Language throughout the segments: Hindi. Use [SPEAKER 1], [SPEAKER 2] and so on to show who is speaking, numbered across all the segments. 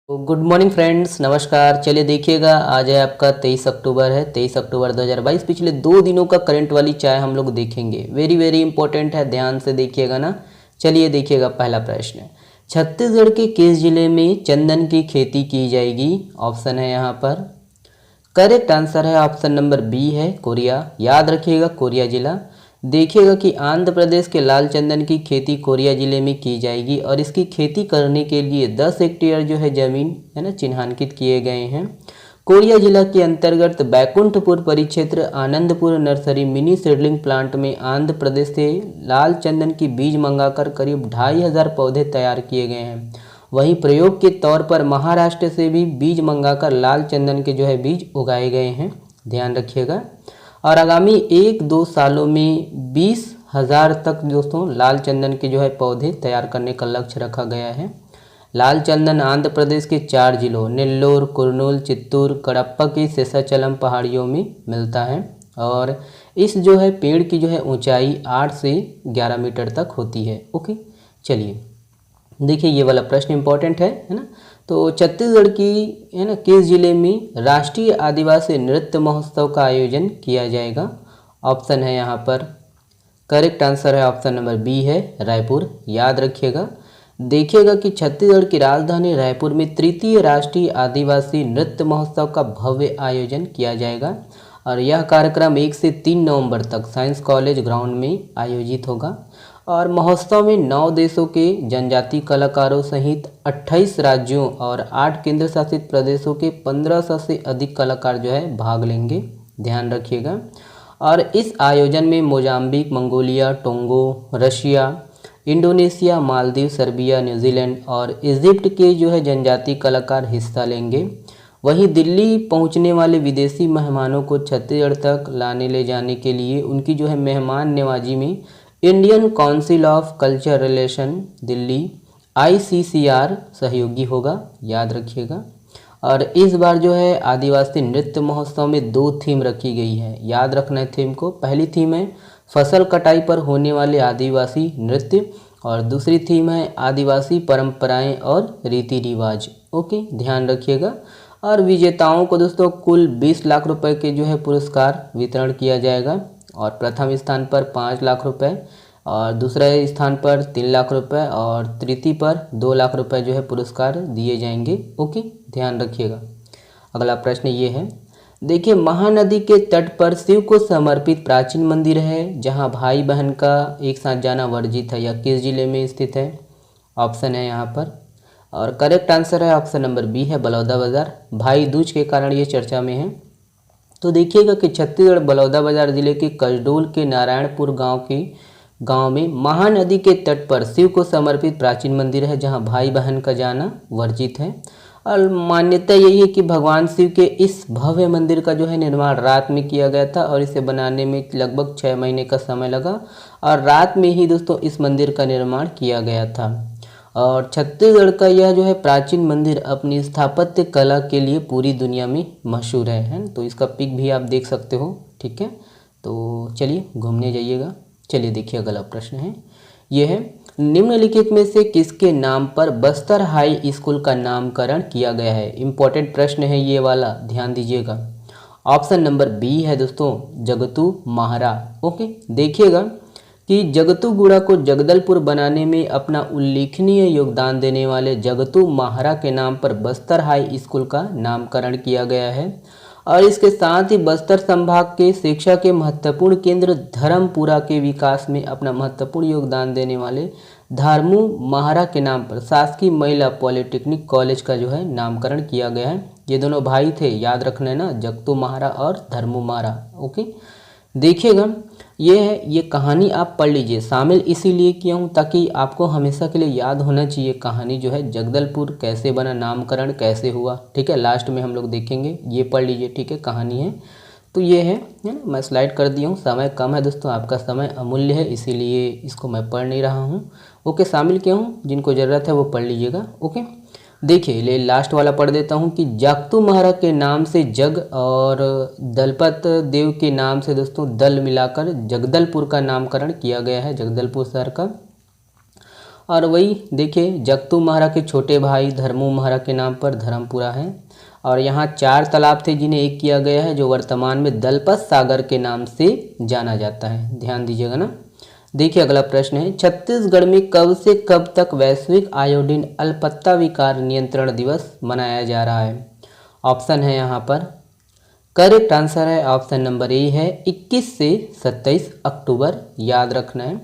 [SPEAKER 1] तो गुड मॉर्निंग फ्रेंड्स, नमस्कार। चलिए देखिएगा, आज है आपका 23 अक्टूबर है, 23 अक्टूबर 2022। पिछले 2 दिनों का करंट वाली चाय हम लोग देखेंगे। वेरी वेरी इंपॉर्टेंट है, ध्यान से देखिएगा ना। चलिए देखिएगा, पहला प्रश्न। छत्तीसगढ़ के किस जिले में चंदन की खेती की जाएगी? ऑप्शन है यहाँ पर। करेक्ट आंसर है ऑप्शन नंबर बी है कोरिया। याद रखिएगा, कोरिया जिला। देखिएगा कि आंध्र प्रदेश के लाल चंदन की खेती कोरिया जिले में की जाएगी और इसकी खेती करने के लिए 10 हेक्टेयर जो है ज़मीन है ना चिन्हांकित किए गए हैं। कोरिया जिला के अंतर्गत बैकुंठपुर परिक्षेत्र Anandpur nursery mini seedling plant में आंध्र प्रदेश से लाल चंदन की बीज मंगाकर करीब 2500 पौधे तैयार किए गए हैं। वहीं प्रयोग के तौर पर महाराष्ट्र से भी बीज मंगाकर लाल चंदन के जो है बीज उगाए गए हैं। ध्यान रखिएगा। और आगामी 1-2 सालों में 20,000 तक दोस्तों लाल चंदन के जो है पौधे तैयार करने का लक्ष्य रखा गया है। लाल चंदन आंध्र प्रदेश के 4 जिलों नेल्लोर, कुर्नूल, चित्तूर, कडप्पा की शेषाचलम पहाड़ियों में मिलता है। और इस जो है पेड़ की जो है ऊंचाई 8 से 11 मीटर तक होती है। ओके, चलिए देखिए, ये वाला प्रश्न इंपॉर्टेंट है ना। तो छत्तीसगढ़ की है ना किस जिले में राष्ट्रीय आदिवासी नृत्य महोत्सव का आयोजन किया जाएगा? ऑप्शन है यहाँ पर। करेक्ट आंसर है ऑप्शन नंबर बी है रायपुर। याद रखिएगा। देखिएगा कि छत्तीसगढ़ की राजधानी रायपुर में तृतीय राष्ट्रीय आदिवासी नृत्य महोत्सव का भव्य आयोजन किया जाएगा और यह कार्यक्रम 1 से 3 नवंबर तक साइंस कॉलेज ग्राउंड में आयोजित होगा। और महोत्सव में 9 देशों के जनजातीय कलाकारों सहित 28 राज्यों और 8 केंद्र शासित प्रदेशों के 1500 से अधिक कलाकार जो है भाग लेंगे। ध्यान रखिएगा। और इस आयोजन में Mozambique, Mongolia, Tonga, Russia, Indonesia, Maldives, Serbia, New Zealand और इजिप्ट के जो है जनजातीय कलाकार हिस्सा लेंगे। वहीं दिल्ली पहुंचने वाले विदेशी मेहमानों को छत्तीसगढ़ तक लाने ले जाने के लिए उनकी जो है मेहमान नवाजी में Indian council of culture relation Delhi ICCR सहयोगी होगा। याद रखिएगा। और इस बार जो है आदिवासी नृत्य महोत्सव में 2 थीम रखी गई है। याद रखना है थीम को। पहली थीम है फसल कटाई पर होने वाले आदिवासी नृत्य और दूसरी थीम है आदिवासी परंपराएं और रीति रिवाज। ओके, ध्यान रखिएगा। और विजेताओं को दोस्तों कुल 20 लाख रुपए के जो है पुरस्कार वितरण किया जाएगा। और प्रथम स्थान पर 5 लाख रुपए और दूसरे स्थान पर 3 लाख रुपए और तृतीय पर 2 लाख रुपए जो है पुरस्कार दिए जाएंगे। ओके, ध्यान रखिएगा। अगला प्रश्न ये है, देखिए, महानदी के तट पर शिव को समर्पित प्राचीन मंदिर है जहां भाई बहन का एक साथ जाना वर्जित है। यह किस जिले में स्थित है? ऑप्शन है यहाँ पर। और करेक्ट आंसर है ऑप्शन नंबर बी है बलौदाबाजार। भाई दूज के कारण ये चर्चा में है। तो देखिएगा कि छत्तीसगढ़ बलौदाबाजार जिले के कसडोल के नारायणपुर गांव में महानदी के तट पर शिव को समर्पित प्राचीन मंदिर है जहां भाई बहन का जाना वर्जित है। और मान्यता यही है कि भगवान शिव के इस भव्य मंदिर का जो है निर्माण रात में किया गया था और इसे बनाने में लगभग 6 महीने का समय लगा और रात में ही दोस्तों इस मंदिर का निर्माण किया गया था। और छत्तीसगढ़ का यह जो है प्राचीन मंदिर अपनी स्थापत्य कला के लिए पूरी दुनिया में मशहूर है। तो इसका पिक भी आप देख सकते हो। ठीक है, तो चलिए घूमने जाइएगा। चलिए देखिए, अगला प्रश्न है, यह है, निम्नलिखित में से किसके नाम पर बस्तर हाई स्कूल का नामकरण किया गया है? इंपॉर्टेंट प्रश्न है ये वाला, ध्यान दीजिएगा। ऑप्शन नंबर बी है दोस्तों जगतू महारा। ओके, देखिएगा कि जगतूगुड़ा को जगदलपुर बनाने में अपना उल्लेखनीय योगदान देने वाले जगतू महारा के नाम पर बस्तर हाई स्कूल का नामकरण किया गया है। और इसके साथ ही बस्तर संभाग के शिक्षा के महत्वपूर्ण केंद्र धर्मपुरा के विकास में अपना महत्वपूर्ण योगदान देने वाले धारमू महारा के नाम पर शासकीय महिला पॉलिटेक्निक कॉलेज का जो है नामकरण किया गया है। ये दोनों भाई थे, याद रखना है ना, जगतू महारा और धर्मू महारा। ओके, देखिएगा, ये कहानी आप पढ़ लीजिए। शामिल इसीलिए किया हूँ ताकि आपको हमेशा के लिए याद होना चाहिए कहानी जो है जगदलपुर कैसे बना, नामकरण कैसे हुआ। ठीक है, लास्ट में हम लोग देखेंगे, ये पढ़ लीजिए। ठीक है, कहानी है तो ये है ना। मैं स्लाइड कर दिया हूँ, समय कम है दोस्तों, आपका समय अमूल्य है, इसीलिए इसको मैं पढ़ नहीं रहा हूँ। ओके, शामिल किया हूँ, जिनको ज़रूरत है वो पढ़ लीजिएगा। ओके, देखिए ले लास्ट वाला पढ़ देता हूँ कि जागतू महाराज के नाम से जग और दलपत देव के नाम से दोस्तों दल मिलाकर जगदलपुर का नामकरण किया गया है, जगदलपुर शहर का। और वही देखिए जगतू महारा के छोटे भाई धर्मू महारा के नाम पर धर्मपुरा है। और यहाँ 4 तालाब थे जिन्हें एक किया गया है, जो वर्तमान में दलपत सागर के नाम से जाना जाता है। ध्यान दीजिएगा ना। देखिए अगला प्रश्न है, छत्तीसगढ़ में कब से कब तक वैश्विक आयोडीन अल्पत्ता विकार नियंत्रण दिवस मनाया जा रहा है? ऑप्शन है यहाँ पर, करेक्ट आंसर है ऑप्शन नंबर ए है 21 से 27 अक्टूबर। याद रखना है,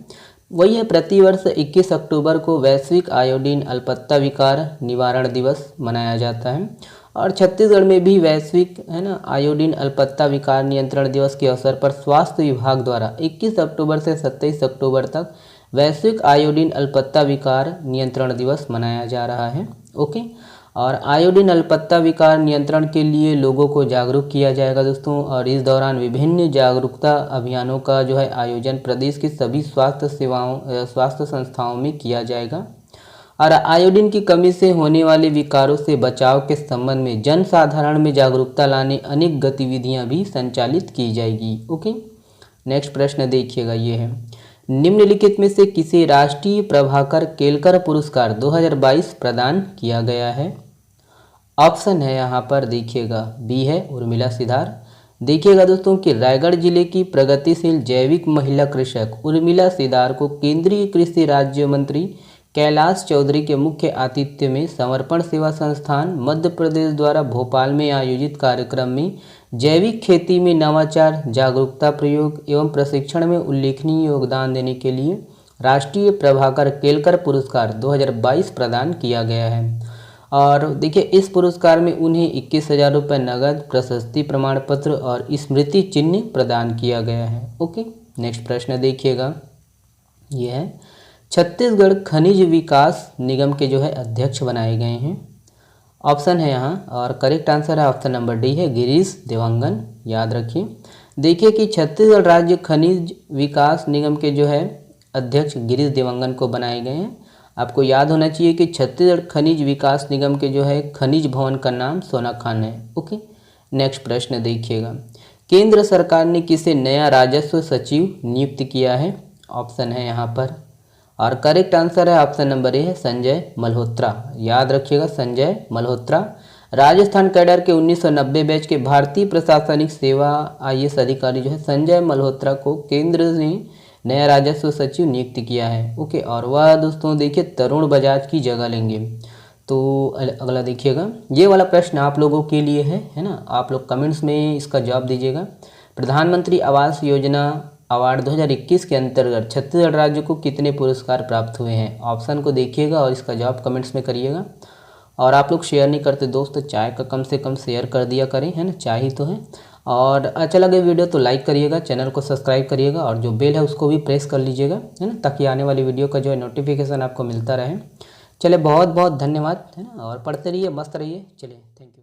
[SPEAKER 1] वही है प्रतिवर्ष 21 अक्टूबर को वैश्विक आयोडीन अल्पत्ता विकार निवारण दिवस मनाया जाता है। और छत्तीसगढ़ में भी वैश्विक है ना आयोडीन अल्पत्ता विकार नियंत्रण दिवस के अवसर पर स्वास्थ्य विभाग द्वारा 21 अक्टूबर से 27 अक्टूबर तक वैश्विक आयोडीन अल्पत्ता विकार नियंत्रण दिवस मनाया जा रहा है। ओके, और आयोडीन अल्पत्ता विकार नियंत्रण के लिए लोगों को जागरूक किया जाएगा दोस्तों। और इस दौरान विभिन्न जागरूकता अभियानों का जो है आयोजन प्रदेश की सभी स्वास्थ्य संस्थाओं में किया जाएगा। और आयोडीन की कमी से होने वाले विकारों से बचाव के संबंध में जन साधारण में जागरूकता लाने अनेक गतिविधियां भी संचालित की जाएगी। ओके, नेक्स्ट प्रश्न देखिएगा, ये है, निम्नलिखित में से किसे राष्ट्रीय प्रभाकर केलकर पुरस्कार 2022 प्रदान किया गया है? ऑप्शन है यहाँ पर देखिएगा, बी है उर्मिला सिधार। देखिएगा दोस्तों कि रायगढ़ जिले की प्रगतिशील जैविक महिला कृषक उर्मिला सिधार को केंद्रीय कृषि राज्य मंत्री कैलाश चौधरी के मुख्य आतिथ्य में समर्पण सेवा संस्थान मध्य प्रदेश द्वारा भोपाल में आयोजित कार्यक्रम में जैविक खेती में नवाचार, जागरूकता प्रयोग एवं प्रशिक्षण में उल्लेखनीय योगदान देने के लिए राष्ट्रीय प्रभाकर केलकर पुरस्कार 2022 प्रदान किया गया है। और देखिए इस पुरस्कार में उन्हें 21,000 रुपये नगद, प्रशस्ति प्रमाण पत्र और स्मृति चिन्ह प्रदान किया गया है। ओके, नेक्स्ट प्रश्न देखिएगा, यह है, छत्तीसगढ़ खनिज विकास निगम के जो है अध्यक्ष बनाए गए हैं। ऑप्शन है यहाँ, और करेक्ट आंसर है ऑप्शन नंबर डी है गिरीश देवांगन। याद रखिए, देखिए कि छत्तीसगढ़ राज्य खनिज विकास निगम के जो है अध्यक्ष गिरीश देवांगन को बनाए गए हैं। आपको याद होना चाहिए कि छत्तीसगढ़ खनिज विकास निगम के जो है खनिज भवन का नाम सोना खान है। ओके, नेक्स्ट प्रश्न देखिएगा, केंद्र सरकार ने किसे नया राजस्व सचिव नियुक्त किया है? ऑप्शन है यहाँ पर, और करेक्ट आंसर है ऑप्शन नंबर ए है संजय मल्होत्रा। याद रखिएगा, संजय मल्होत्रा राजस्थान कैडर के 1990 बैच के भारतीय प्रशासनिक सेवा IAS अधिकारी जो है संजय मल्होत्रा को केंद्र ने नया राजस्व सचिव नियुक्त किया है। ओके, और वह दोस्तों देखिए तरुण बजाज की जगह लेंगे। तो अगला देखिएगा, ये वाला प्रश्न आप लोगों के लिए है ना, आप लोग कमेंट्स में इसका जवाब दीजिएगा। प्रधानमंत्री आवास योजना अवार्ड 2021 के अंतर्गत छत्तीसगढ़ राज्य को कितने पुरस्कार प्राप्त हुए हैं? ऑप्शन को देखिएगा और इसका जवाब कमेंट्स में करिएगा। और आप लोग शेयर नहीं करते दोस्त, चाय का कम से कम शेयर कर दिया करें, है ना, चाय ही तो है। और अच्छा लगे वीडियो तो लाइक करिएगा, चैनल को सब्सक्राइब करिएगा और जो बेल है उसको भी प्रेस कर लीजिएगा, है ना, ताकि आने वाली वीडियो का जो है नोटिफिकेशन आपको मिलता रहे। चलिए बहुत बहुत धन्यवाद, है ना, और पढ़ते रहिए, मस्त रहिए। चलिए, थैंक यू।